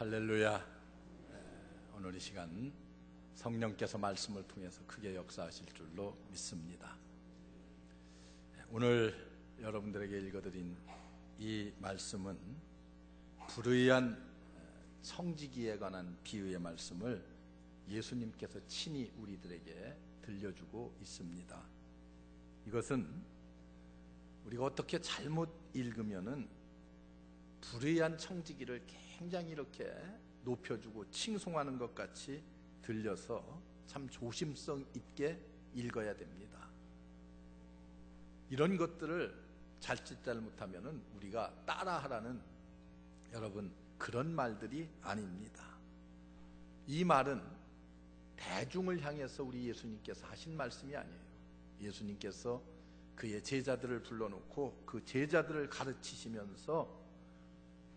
할렐루야. 오늘 이 시간 성령께서 말씀을 통해서 크게 역사하실 줄로 믿습니다. 오늘 여러분들에게 읽어드린 이 말씀은 불의한 청지기에 관한 비유의 말씀을 예수님께서 친히 우리들에게 들려주고 있습니다. 이것은 우리가 어떻게 잘못 읽으면은 불의한 청지기를 굉장히 이렇게 높여주고 칭송하는 것 같이 들려서 참 조심성 있게 읽어야 됩니다. 이런 것들을 잘못하면은 우리가 따라하라는 여러분 그런 말들이 아닙니다. 이 말은 대중을 향해서 우리 예수님께서 하신 말씀이 아니에요. 예수님께서 그의 제자들을 불러놓고 그 제자들을 가르치시면서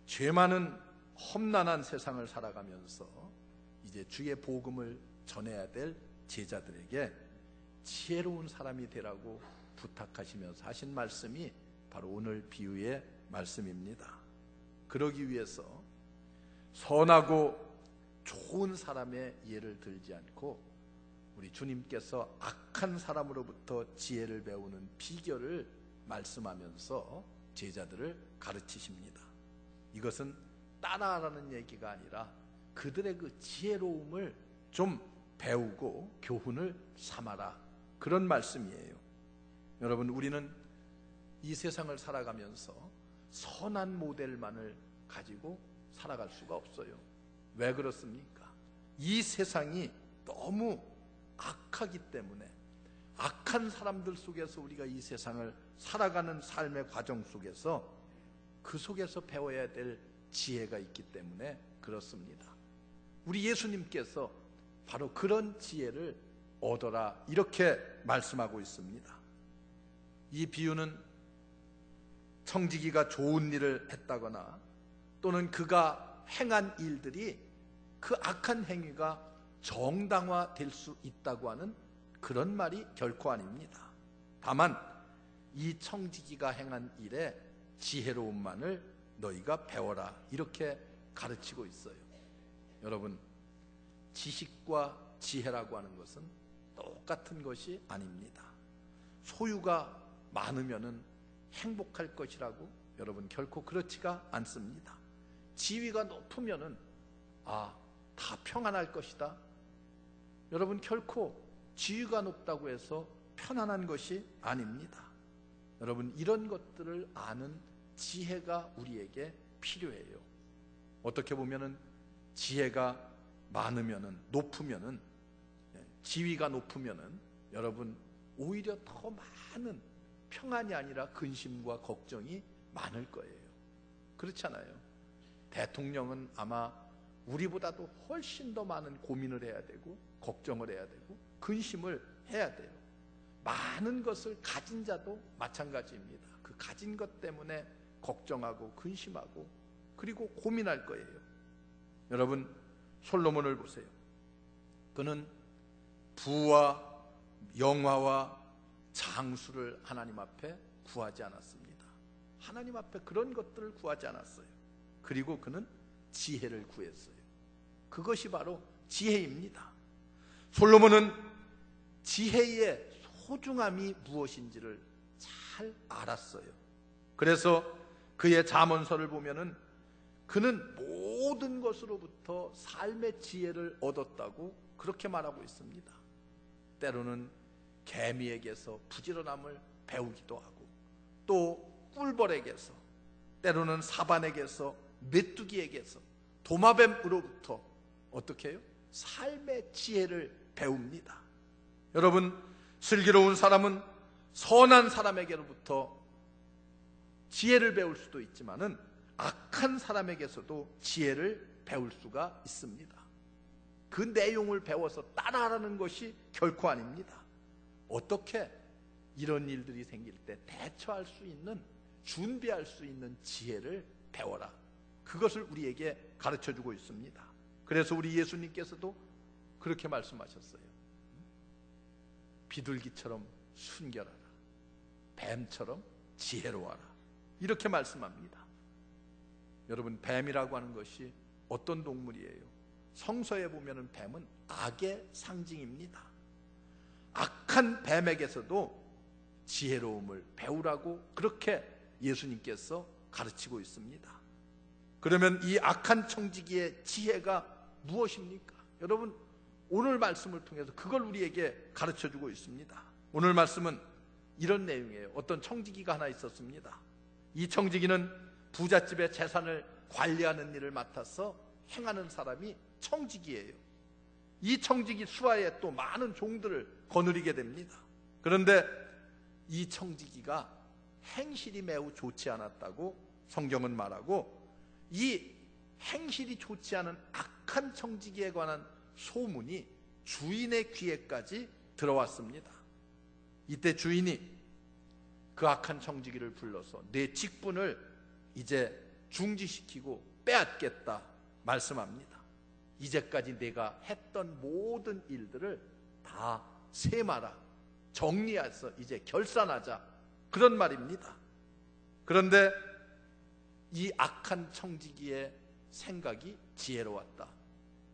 죄 많은 험난한 세상을 살아가면서 이제 주의 복음을 전해야 될 제자들에게 지혜로운 사람이 되라고 부탁하시면서 하신 말씀이 바로 오늘 비유의 말씀입니다. 그러기 위해서 선하고 좋은 사람의 예를 들지 않고 우리 주님께서 악한 사람으로부터 지혜를 배우는 비결을 말씀하면서 제자들을 가르치십니다. 이것은 따라하라는 얘기가 아니라 그들의 그 지혜로움을 좀 배우고 교훈을 삼아라, 그런 말씀이에요. 여러분, 우리는 이 세상을 살아가면서 선한 모델만을 가지고 살아갈 수가 없어요. 왜 그렇습니까? 이 세상이 너무 악하기 때문에 악한 사람들 속에서 우리가 이 세상을 살아가는 삶의 과정 속에서 그 속에서 배워야 될 지혜가 있기 때문에 그렇습니다. 우리 예수님께서 바로 그런 지혜를 얻어라 이렇게 말씀하고 있습니다. 이 비유는 청지기가 좋은 일을 했다거나 또는 그가 행한 일들이 그 악한 행위가 정당화될 수 있다고 하는 그런 말이 결코 아닙니다. 다만 이 청지기가 행한 일에 지혜로움만을 너희가 배워라 이렇게 가르치고 있어요. 여러분, 지식과 지혜라고 하는 것은 똑같은 것이 아닙니다. 소유가 많으면은 행복할 것이라고 여러분 결코 그렇지가 않습니다. 지위가 높으면은 다 평안할 것이다. 여러분, 결코 지위가 높다고 해서 편안한 것이 아닙니다. 여러분, 이런 것들을 아는 지혜가 우리에게 필요해요. 어떻게 보면은 지혜가 많으면은, 높으면은, 지위가 높으면은 여러분 오히려 더 많은 평안이 아니라 근심과 걱정이 많을 거예요. 그렇잖아요. 대통령은 아마 우리보다도 훨씬 더 많은 고민을 해야 되고 걱정을 해야 되고 근심을 해야 돼요. 많은 것을 가진 자도 마찬가지입니다. 그 가진 것 때문에 걱정하고 근심하고 그리고 고민할 거예요. 여러분, 솔로몬을 보세요. 그는 부와 영화와 장수를 하나님 앞에 구하지 않았습니다. 하나님 앞에 그런 것들을 구하지 않았어요. 그리고 그는 지혜를 구했어요. 그것이 바로 지혜입니다. 솔로몬은 지혜의 소중함이 무엇인지를 잘 알았어요. 그래서 그의 잠언서를 보면은 그는 모든 것으로부터 삶의 지혜를 얻었다고 그렇게 말하고 있습니다. 때로는 개미에게서 부지런함을 배우기도 하고 또 꿀벌에게서, 때로는 사반에게서, 메뚜기에게서, 도마뱀으로부터 어떻게 해요? 삶의 지혜를 배웁니다. 여러분, 슬기로운 사람은 선한 사람에게로부터 지혜를 배울 수도 있지만은 악한 사람에게서도 지혜를 배울 수가 있습니다. 그 내용을 배워서 따라하라는 것이 결코 아닙니다. 어떻게 이런 일들이 생길 때 대처할 수 있는, 준비할 수 있는 지혜를 배워라. 그것을 우리에게 가르쳐주고 있습니다. 그래서 우리 예수님께서도 그렇게 말씀하셨어요. 비둘기처럼 순결하라, 뱀처럼 지혜로워라, 이렇게 말씀합니다. 여러분, 뱀이라고 하는 것이 어떤 동물이에요? 성서에 보면 뱀은 악의 상징입니다. 악한 뱀에게서도 지혜로움을 배우라고 그렇게 예수님께서 가르치고 있습니다. 그러면 이 악한 청지기의 지혜가 무엇입니까? 여러분, 오늘 말씀을 통해서 그걸 우리에게 가르쳐주고 있습니다. 오늘 말씀은 이런 내용이에요. 어떤 청지기가 하나 있었습니다. 이 청지기는 부잣집의 재산을 관리하는 일을 맡아서 행하는 사람이 청지기예요. 이 청지기 수하에 또 많은 종들을 거느리게 됩니다. 그런데 이 청지기가 행실이 매우 좋지 않았다고 성경은 말하고, 이 행실이 좋지 않은 악한 청지기에 관한 소문이 주인의 귀에까지 들어왔습니다. 이때 주인이 그 악한 청지기를 불러서 내 직분을 이제 중지시키고 빼앗겠다 말씀합니다. 이제까지 내가 했던 모든 일들을 다 세마라, 정리해서 이제 결산하자, 그런 말입니다. 그런데 이 악한 청지기의 생각이 지혜로웠다.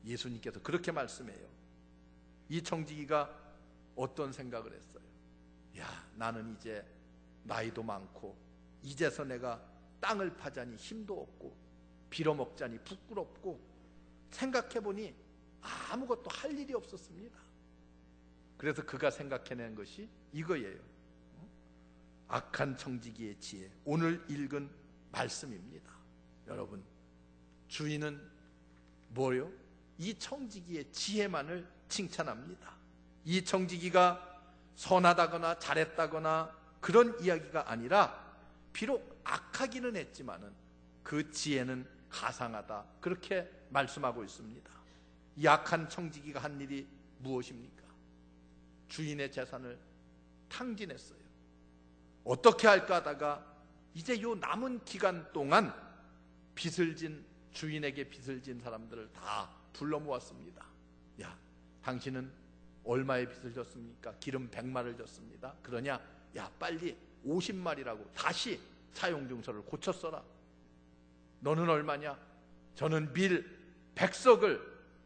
예수님께서 그렇게 말씀해요. 이 청지기가 어떤 생각을 했어요? 야, 나는 이제 나이도 많고 이제서 내가 땅을 파자니 힘도 없고 빌어먹자니 부끄럽고, 생각해보니 아무것도 할 일이 없었습니다. 그래서 그가 생각해낸 것이 이거예요. 악한 청지기의 지혜, 오늘 읽은 말씀입니다. 여러분, 주인은 뭐요? 이 청지기의 지혜만을 칭찬합니다. 이 청지기가 선하다거나 잘했다거나 그런 이야기가 아니라, 비록 악하기는 했지만은 그 지혜는 가상하다, 그렇게 말씀하고 있습니다. 이 악한 청지기가 한 일이 무엇입니까? 주인의 재산을 탕진했어요. 어떻게 할까 하다가 이제 요 남은 기간 동안 주인에게 빚을 진 사람들을 다 불러 모았습니다. 야, 당신은 얼마의 빚을 졌습니까? 기름 100마를 졌습니다. 그러냐? 야, 빨리 50마리라고 다시 사용증서를 고쳐 써라. 너는 얼마냐? 저는 밀 100석을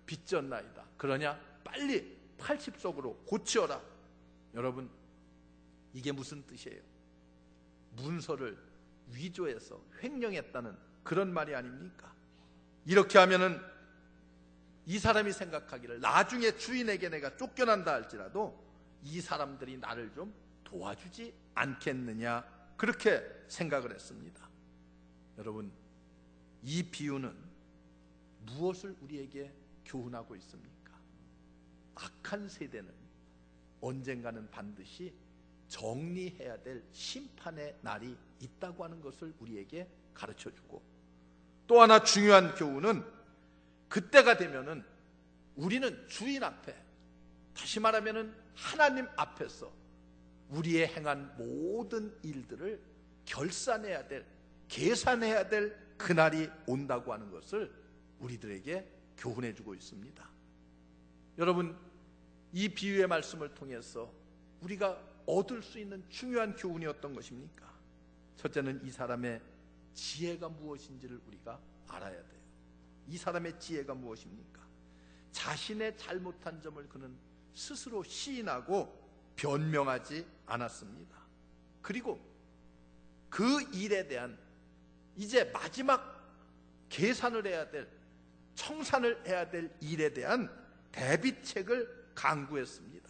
빚졌나이다. 그러냐? 빨리 80석으로 고치어라. 여러분, 이게 무슨 뜻이에요? 문서를 위조해서 횡령했다는 그런 말이 아닙니까? 이렇게 하면은 이 사람이 생각하기를 나중에 주인에게 내가 쫓겨난다 할지라도 이 사람들이 나를 좀 도와주지 않겠느냐, 그렇게 생각을 했습니다. 여러분, 이 비유는 무엇을 우리에게 교훈하고 있습니까? 악한 세대는 언젠가는 반드시 정리해야 될 심판의 날이 있다고 하는 것을 우리에게 가르쳐주고, 또 하나 중요한 교훈은 그때가 되면은 우리는 주인 앞에, 다시 말하면은 하나님 앞에서 우리의 행한 모든 일들을 결산해야 될, 계산해야 될 그날이 온다고 하는 것을 우리들에게 교훈해 주고 있습니다. 여러분, 이 비유의 말씀을 통해서 우리가 얻을 수 있는 중요한 교훈이 어떤 것입니까? 첫째는 이 사람의 지혜가 무엇인지를 우리가 알아야 돼요. 이 사람의 지혜가 무엇입니까? 자신의 잘못한 점을 그는 스스로 시인하고 변명하지 않았습니다. 그리고 그 일에 대한 이제 마지막 계산을 해야 될, 청산을 해야 될 일에 대한 대비책을 강구했습니다.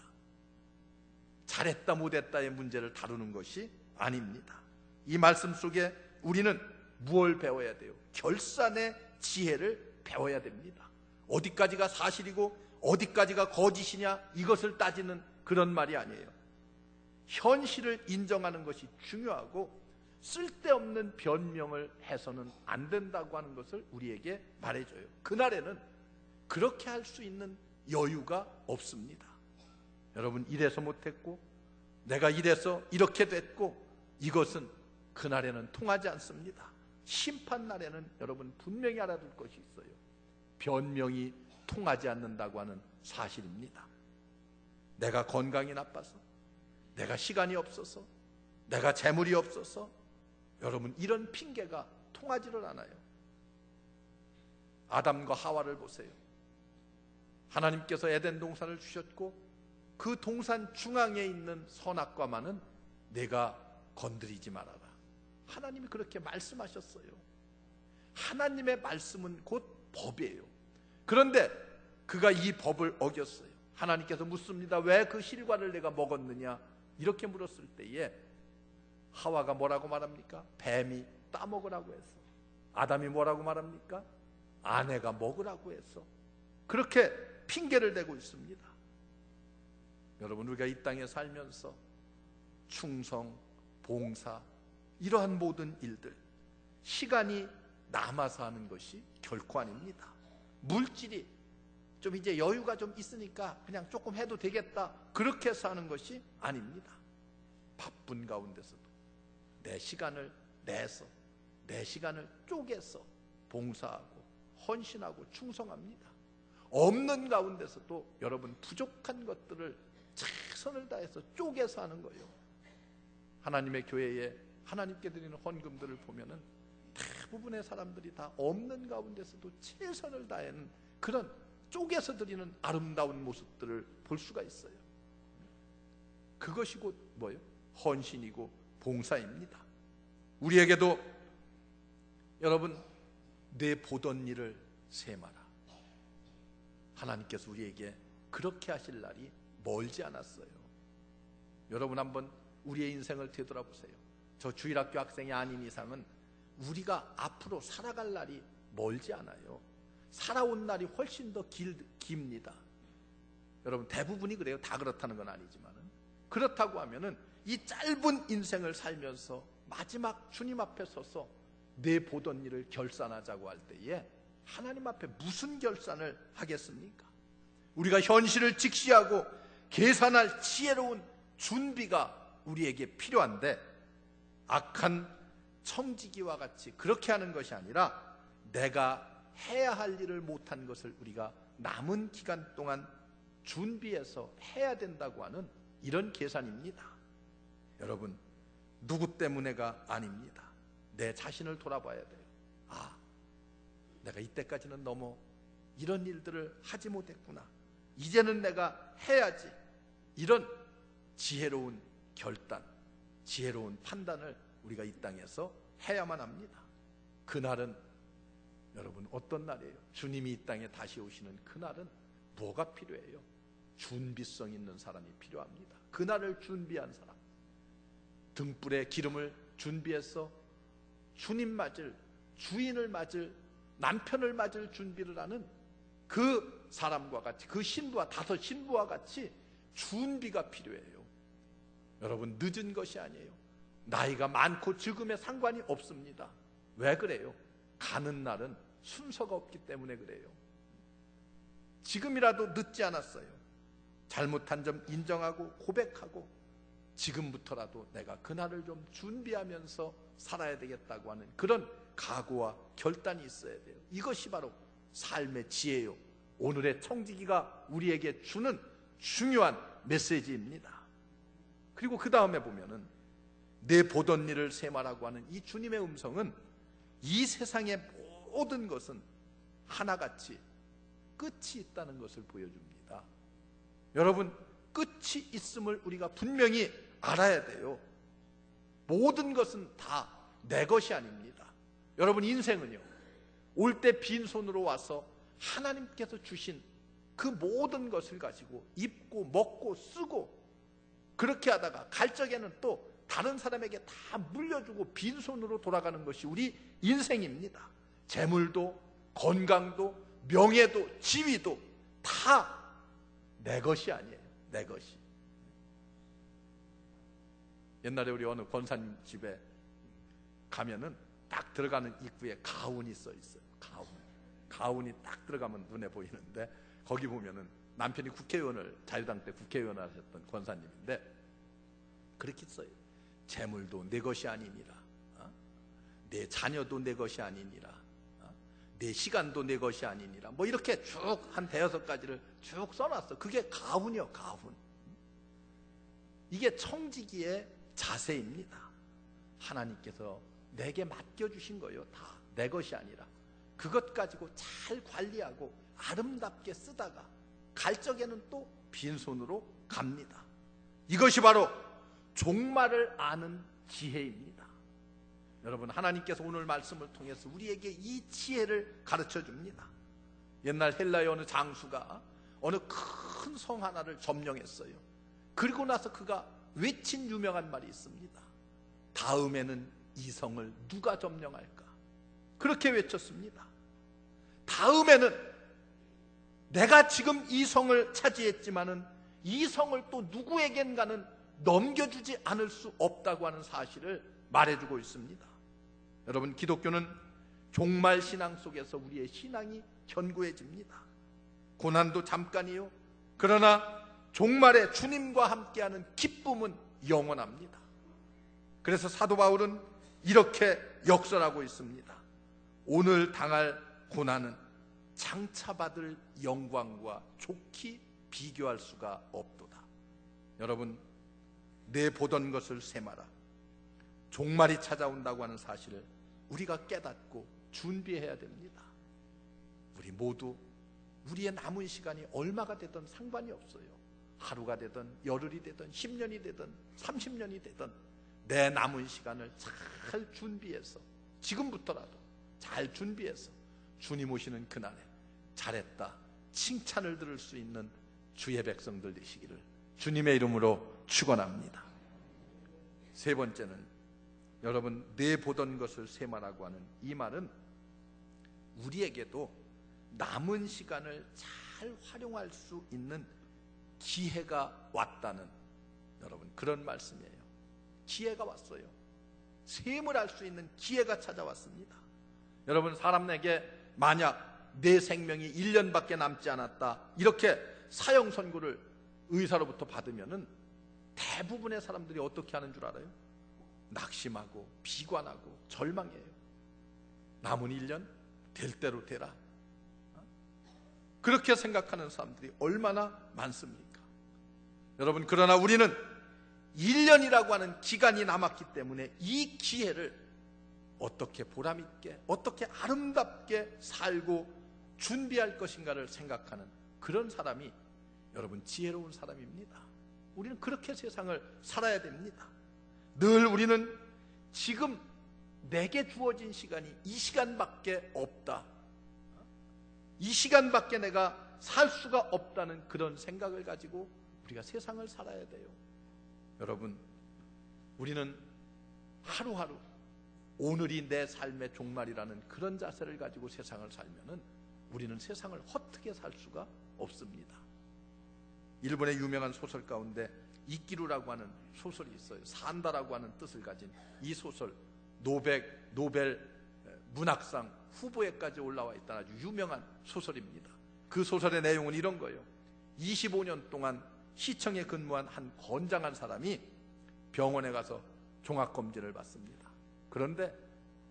잘했다 못했다의 문제를 다루는 것이 아닙니다. 이 말씀 속에 우리는 무엇을 배워야 돼요? 결산의 지혜를 배워야 됩니다. 어디까지가 사실이고 어디까지가 거짓이냐, 이것을 따지는 그런 말이 아니에요. 현실을 인정하는 것이 중요하고 쓸데없는 변명을 해서는 안 된다고 하는 것을 우리에게 말해줘요. 그날에는 그렇게 할 수 있는 여유가 없습니다. 여러분, 이래서 못했고 내가 이래서 이렇게 됐고, 이것은 그날에는 통하지 않습니다. 심판날에는 여러분 분명히 알아둘 것이 있어요. 변명이 통하지 않는다고 하는 사실입니다. 내가 건강이 나빠서, 내가 시간이 없어서, 내가 재물이 없어서, 여러분 이런 핑계가 통하지를 않아요. 아담과 하와를 보세요. 하나님께서 에덴 동산을 주셨고 그 동산 중앙에 있는 선악과만은 내가 건드리지 말아라. 하나님이 그렇게 말씀하셨어요. 하나님의 말씀은 곧 법이에요. 그런데 그가 이 법을 어겼어요. 하나님께서 묻습니다. 왜 그 실과를 내가 먹었느냐? 이렇게 물었을 때에 하와가 뭐라고 말합니까? 뱀이 따먹으라고 해서. 아담이 뭐라고 말합니까? 아내가 먹으라고 해서. 그렇게 핑계를 대고 있습니다. 여러분, 우리가 이 땅에 살면서 충성, 봉사, 이러한 모든 일들, 시간이 남아서 하는 것이 결코 아닙니다. 물질이 좀 이제 여유가 좀 있으니까 그냥 조금 해도 되겠다, 그렇게 해서 하는 것이 아닙니다. 바쁜 가운데서도 내 시간을 내서, 내 시간을 쪼개서 봉사하고 헌신하고 충성합니다. 없는 가운데서도 여러분 부족한 것들을 최선을 다해서 쪼개서 하는 거예요. 하나님의 교회에 하나님께 드리는 헌금들을 보면은 대부분의 사람들이 다 없는 가운데서도 최선을 다하는 그런 쪼개서 드리는 아름다운 모습들을 볼 수가 있어요. 그것이 곧 뭐예요? 헌신이고 봉사입니다. 우리에게도 여러분, 내 보던 일을 세마라. 하나님께서 우리에게 그렇게 하실 날이 멀지 않았어요. 여러분, 한번 우리의 인생을 되돌아보세요. 저 주일학교 학생이 아닌 이상은 우리가 앞으로 살아갈 날이 멀지 않아요. 살아온 날이 훨씬 더 깁니다. 여러분, 대부분이 그래요. 다 그렇다는 건 아니지만은, 그렇다고 하면은 이 짧은 인생을 살면서 마지막 주님 앞에 서서 내 보던 일을 결산하자고 할 때에 하나님 앞에 무슨 결산을 하겠습니까? 우리가 현실을 직시하고 계산할 지혜로운 준비가 우리에게 필요한데, 악한 청지기와 같이 그렇게 하는 것이 아니라 내가 해야 할 일을 못한 것을 우리가 남은 기간 동안 준비해서 해야 된다고 하는 이런 계산입니다. 여러분, 누구 때문에가 아닙니다. 내 자신을 돌아봐야 돼요. 아, 내가 이때까지는 너무 이런 일들을 하지 못했구나. 이제는 내가 해야지. 이런 지혜로운 결단, 지혜로운 판단을 우리가 이 땅에서 해야만 합니다. 그날은 여러분 어떤 날이에요? 주님이 이 땅에 다시 오시는 그날은 뭐가 필요해요? 준비성 있는 사람이 필요합니다. 그날을 준비한 사람, 등불에 기름을 준비해서 주님 맞을, 주인을 맞을, 남편을 맞을 준비를 하는 그 사람과 같이, 그 신부와, 5 신부와 같이 준비가 필요해요. 여러분, 늦은 것이 아니에요. 나이가 많고 적음에 상관이 없습니다. 왜 그래요? 가는 날은 순서가 없기 때문에 그래요. 지금이라도 늦지 않았어요. 잘못한 점 인정하고 고백하고 지금부터라도 내가 그날을 좀 준비하면서 살아야 되겠다고 하는 그런 각오와 결단이 있어야 돼요. 이것이 바로 삶의 지혜요, 오늘의 청지기가 우리에게 주는 중요한 메시지입니다. 그리고 그 다음에 보면은 내 보던 일을 세마라고 하는 이 주님의 음성은 이 세상의 모든 것은 하나같이 끝이 있다는 것을 보여줍니다. 여러분, 끝이 있음을 우리가 분명히 알아야 돼요. 모든 것은 다 내 것이 아닙니다. 여러분, 인생은요, 올 때 빈손으로 와서 하나님께서 주신 그 모든 것을 가지고 입고 먹고 쓰고 그렇게 하다가 갈 적에는 또 다른 사람에게 다 물려주고 빈손으로 돌아가는 것이 우리 인생입니다. 재물도 건강도 명예도 지위도 다 내 것이 아니에요. 내 것이. 옛날에 우리 어느 권사님 집에 가면은 딱 들어가는 입구에 가훈이 써 있어요. 가훈이 딱 들어가면 눈에 보이는데, 거기 보면은 남편이 국회의원을, 자유당 때 국회의원을 하셨던 권사님인데 그렇게 써요. 재물도 내 것이 아니니라, 내 자녀도 내 것이 아니니라, 내 시간도 내 것이 아니니라, 뭐 이렇게 쭉 한 5가지를 쭉 써놨어. 그게 가훈이요, 가훈. 이게 청지기의 자세입니다. 하나님께서 내게 맡겨주신 거예요. 다 내 것이 아니라 그것 가지고 잘 관리하고 아름답게 쓰다가 갈 적에는 또 빈손으로 갑니다. 이것이 바로 종말을 아는 지혜입니다. 여러분, 하나님께서 오늘 말씀을 통해서 우리에게 이 지혜를 가르쳐 줍니다. 옛날 헬라의 어느 장수가 어느 큰 성 하나를 점령했어요. 그리고 나서 그가 외친 유명한 말이 있습니다. 다음에는 이 성을 누가 점령할까? 그렇게 외쳤습니다. 다음에는 내가 지금 이 성을 차지했지만은 이 성을 또 누구에겐가는 넘겨주지 않을 수 없다고 하는 사실을 말해주고 있습니다. 여러분, 기독교는 종말 신앙 속에서 우리의 신앙이 견고해집니다. 고난도 잠깐이요, 그러나 종말에 주님과 함께하는 기쁨은 영원합니다. 그래서 사도 바울은 이렇게 역설하고 있습니다. 오늘 당할 고난은 장차받을 영광과 좋게 비교할 수가 없도다. 여러분, 내 보던 것을 세마라. 종말이 찾아온다고 하는 사실을 우리가 깨닫고 준비해야 됩니다. 우리 모두 우리의 남은 시간이 얼마가 되든 상관이 없어요. 하루가 되든 열흘이 되든 10년이 되든 30년이 되든 내 남은 시간을 잘 준비해서, 지금부터라도 잘 준비해서 주님 오시는 그날에 잘했다 칭찬을 들을 수 있는 주의 백성들 되시기를 주님의 이름으로 축원합니다. 세 번째는, 여러분, 내 보던 것을 세마라고 하는 이 말은 우리에게도 남은 시간을 잘 활용할 수 있는 기회가 왔다는, 여러분, 그런 말씀이에요. 기회가 왔어요. 셈을 할 수 있는 기회가 찾아왔습니다. 여러분, 사람에게 만약 내 생명이 1년밖에 남지 않았다, 이렇게 사형 선고를 의사로부터 받으면은 대부분의 사람들이 어떻게 하는 줄 알아요? 낙심하고 비관하고 절망해요. 남은 1년 될 대로 되라, 그렇게 생각하는 사람들이 얼마나 많습니까? 여러분, 그러나 우리는 1년이라고 하는 기간이 남았기 때문에 이 기회를 어떻게 보람있게, 어떻게 아름답게 살고 준비할 것인가를 생각하는 그런 사람이 여러분 지혜로운 사람입니다. 우리는 그렇게 세상을 살아야 됩니다. 늘 우리는 지금 내게 주어진 시간이 이 시간밖에 없다, 이 시간밖에 내가 살 수가 없다는 그런 생각을 가지고 우리가 세상을 살아야 돼요. 여러분, 우리는 하루하루 오늘이 내 삶의 종말이라는 그런 자세를 가지고 세상을 살면은 우리는 세상을 헛되게 살 수가 없습니다. 일본의 유명한 소설 가운데 이끼루라고 하는 소설이 있어요. 산다라고 하는 뜻을 가진 이 소설, 노벨 문학상 후보에까지 올라와 있다는 아주 유명한 소설입니다. 그 소설의 내용은 이런 거예요. 25년 동안 시청에 근무한 한 건장한 사람이 병원에 가서 종합검진을 받습니다. 그런데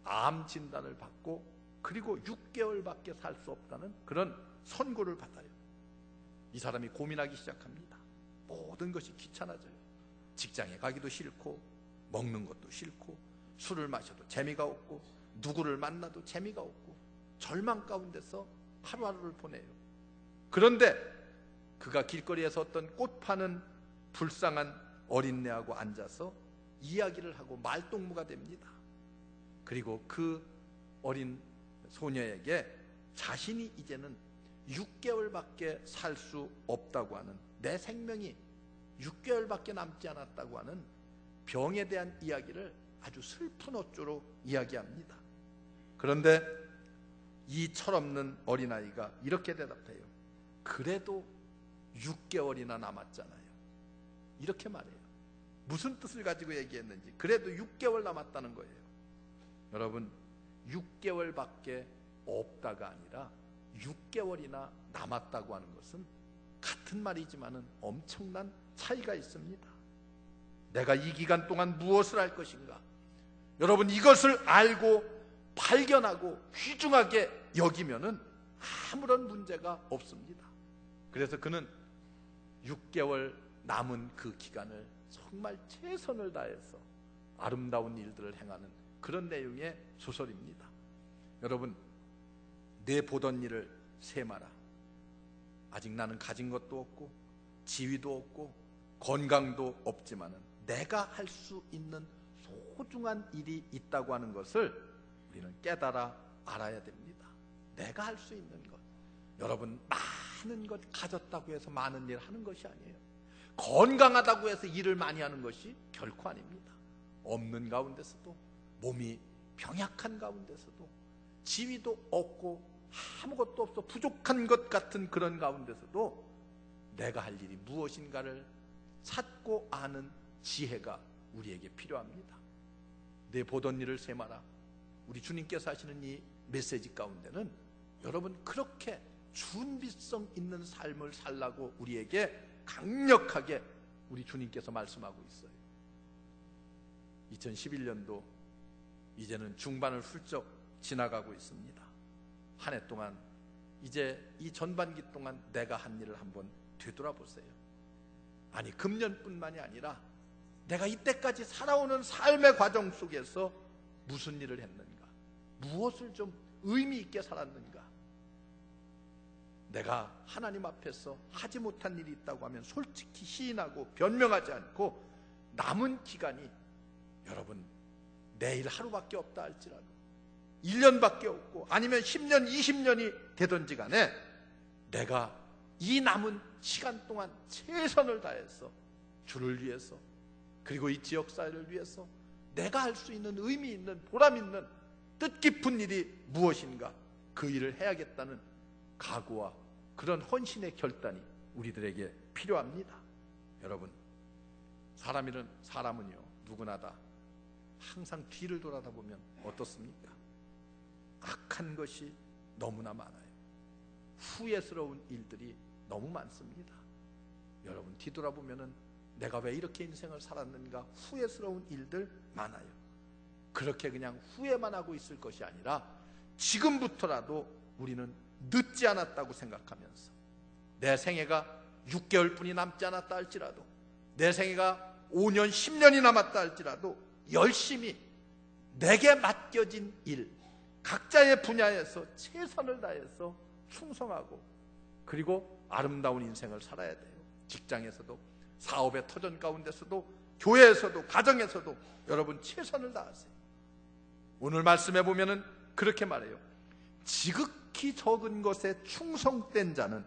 암 진단을 받고 그리고 6개월밖에 살 수 없다는 그런 선고를 받아요. 이 사람이 고민하기 시작합니다. 모든 것이 귀찮아져요. 직장에 가기도 싫고, 먹는 것도 싫고, 술을 마셔도 재미가 없고, 누구를 만나도 재미가 없고, 절망 가운데서 하루하루를 보내요. 그런데 그가 길거리에서 어떤 꽃 파는 불쌍한 어린애하고 앉아서 이야기를 하고 말동무가 됩니다. 그리고 그 어린 소녀에게 자신이 이제는 6개월밖에 살 수 없다고 하는, 내 생명이 6개월밖에 남지 않았다고 하는 병에 대한 이야기를 아주 슬픈 어조로 이야기합니다. 그런데 이 철없는 어린아이가 이렇게 대답해요. 그래도 6개월이나 남았잖아요. 이렇게 말해요. 무슨 뜻을 가지고 얘기했는지, 그래도 6개월 남았다는 거예요. 여러분, 6개월밖에 없다가 아니라 6개월이나 남았다고 하는 것은 같은 말이지만은 엄청난 차이가 있습니다. 내가 이 기간 동안 무엇을 할 것인가? 여러분, 이것을 알고 발견하고 귀중하게 여기면은 아무런 문제가 없습니다. 그래서 그는 6개월 남은 그 기간을 정말 최선을 다해서 아름다운 일들을 행하는 그런 내용의 소설입니다. 여러분, 내 보던 일을 세마라. 아직 나는 가진 것도 없고 지위도 없고 건강도 없지만은 내가 할 수 있는 소중한 일이 있다고 하는 것을 우리는 깨달아 알아야 됩니다. 내가 할 수 있는 것. 여러분, 많은 것 가졌다고 해서 많은 일 하는 것이 아니에요. 건강하다고 해서 일을 많이 하는 것이 결코 아닙니다. 없는 가운데서도, 몸이 병약한 가운데서도, 지위도 없고 아무것도 없어 부족한 것 같은 그런 가운데서도 내가 할 일이 무엇인가를 찾고 아는 지혜가 우리에게 필요합니다. 내 보던 일을 세마라. 우리 주님께서 하시는 이 메시지 가운데는 여러분, 그렇게 준비성 있는 삶을 살라고 우리에게 강력하게 우리 주님께서 말씀하고 있어요. 2011년도 이제는 중반을 훌쩍 지나가고 있습니다. 한 해 동안, 이제 이 전반기 동안 내가 한 일을 한번 되돌아보세요. 아니, 금년뿐만이 아니라 내가 이때까지 살아오는 삶의 과정 속에서 무슨 일을 했는가, 무엇을 좀 의미 있게 살았는가. 내가 하나님 앞에서 하지 못한 일이 있다고 하면 솔직히 시인하고 변명하지 않고 남은 기간이, 여러분, 내일 하루밖에 없다 할지라도 1년밖에 없고 아니면 10년, 20년이 되든지 간에 내가 이 남은 시간 동안 최선을 다해서 주를 위해서, 그리고 이 지역사회를 위해서 내가 할 수 있는 의미 있는, 보람 있는, 뜻깊은 일이 무엇인가, 그 일을 해야겠다는 각오와 그런 헌신의 결단이 우리들에게 필요합니다. 여러분, 사람은요, 누구나 다 항상 뒤를 돌아다보면 어떻습니까? 악한 것이 너무나 많아요. 후회스러운 일들이 너무 많습니다. 여러분, 뒤돌아보면은 내가 왜 이렇게 인생을 살았는가 후회스러운 일들 많아요. 그렇게 그냥 후회만 하고 있을 것이 아니라 지금부터라도 우리는 늦지 않았다고 생각하면서, 내 생애가 6개월뿐이 남지 않았다 할지라도, 내 생애가 5년, 10년이 남았다 할지라도 열심히 내게 맡겨진 일, 각자의 분야에서 최선을 다해서 충성하고, 그리고 아름다운 인생을 살아야 돼요. 직장에서도, 사업의 터전 가운데서도, 교회에서도, 가정에서도 여러분 최선을 다하세요. 오늘 말씀해 보면은 그렇게 말해요. 지극히 적은 것에 충성된 자는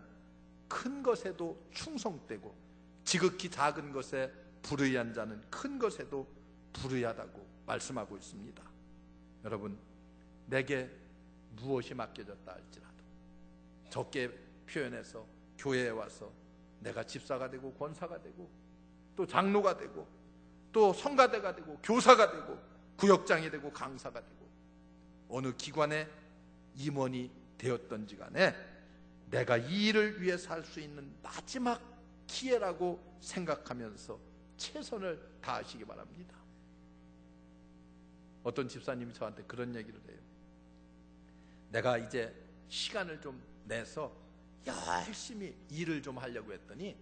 큰 것에도 충성되고, 지극히 작은 것에 불의한 자는 큰 것에도 불의하다고 말씀하고 있습니다. 여러분, 내게 무엇이 맡겨졌다 할지라도 적게 표현해서 교회에 와서 내가 집사가 되고 권사가 되고 또 장로가 되고 또 성가대가 되고 교사가 되고 구역장이 되고 강사가 되고 어느 기관의 임원이 되었던지 간에 내가 이 일을 위해서 할 수 있는 마지막 기회라고 생각하면서 최선을 다하시기 바랍니다. 어떤 집사님이 저한테 그런 얘기를 해요. 내가 이제 시간을 좀 내서 열심히 일을 좀 하려고 했더니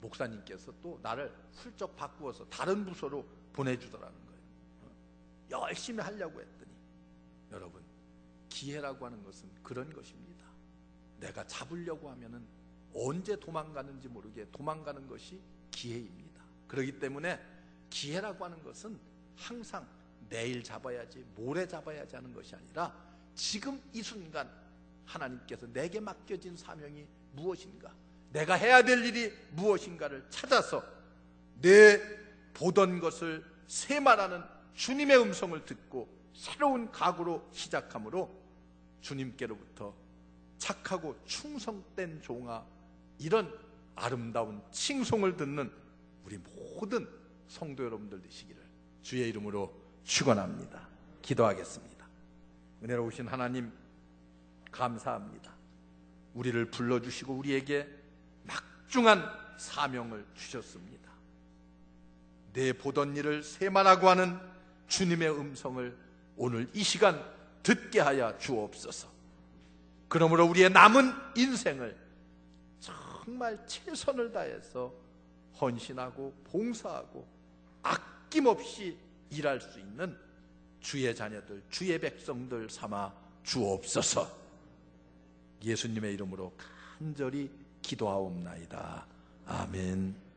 목사님께서 또 나를 훌쩍 바꾸어서 다른 부서로 보내주더라는 거예요. 열심히 하려고 했더니, 여러분, 기회라고 하는 것은 그런 것입니다. 내가 잡으려고 하면은 언제 도망가는지 모르게 도망가는 것이 기회입니다. 그렇기 때문에 기회라고 하는 것은 항상 내일 잡아야지, 모레 잡아야지 하는 것이 아니라 지금 이 순간 하나님께서 내게 맡겨진 사명이 무엇인가, 내가 해야 될 일이 무엇인가를 찾아서 내 보던 것을 세마라는 주님의 음성을 듣고 새로운 각오로 시작함으로 주님께로부터 착하고 충성된 종아, 이런 아름다운 칭송을 듣는 우리 모든 성도 여러분들 되시기를 주의 이름으로 축원합니다. 기도하겠습니다. 은혜로우신 하나님, 감사합니다. 우리를 불러주시고 우리에게 막중한 사명을 주셨습니다. 내 보던 일을 세마라고 하는 주님의 음성을 오늘 이 시간 듣게 하여 주옵소서. 그러므로 우리의 남은 인생을 정말 최선을 다해서 헌신하고 봉사하고 아낌없이 일할 수 있는 주의 자녀들, 주의 백성들 삼아 주옵소서. 예수님의 이름으로 간절히 기도하옵나이다. 아멘.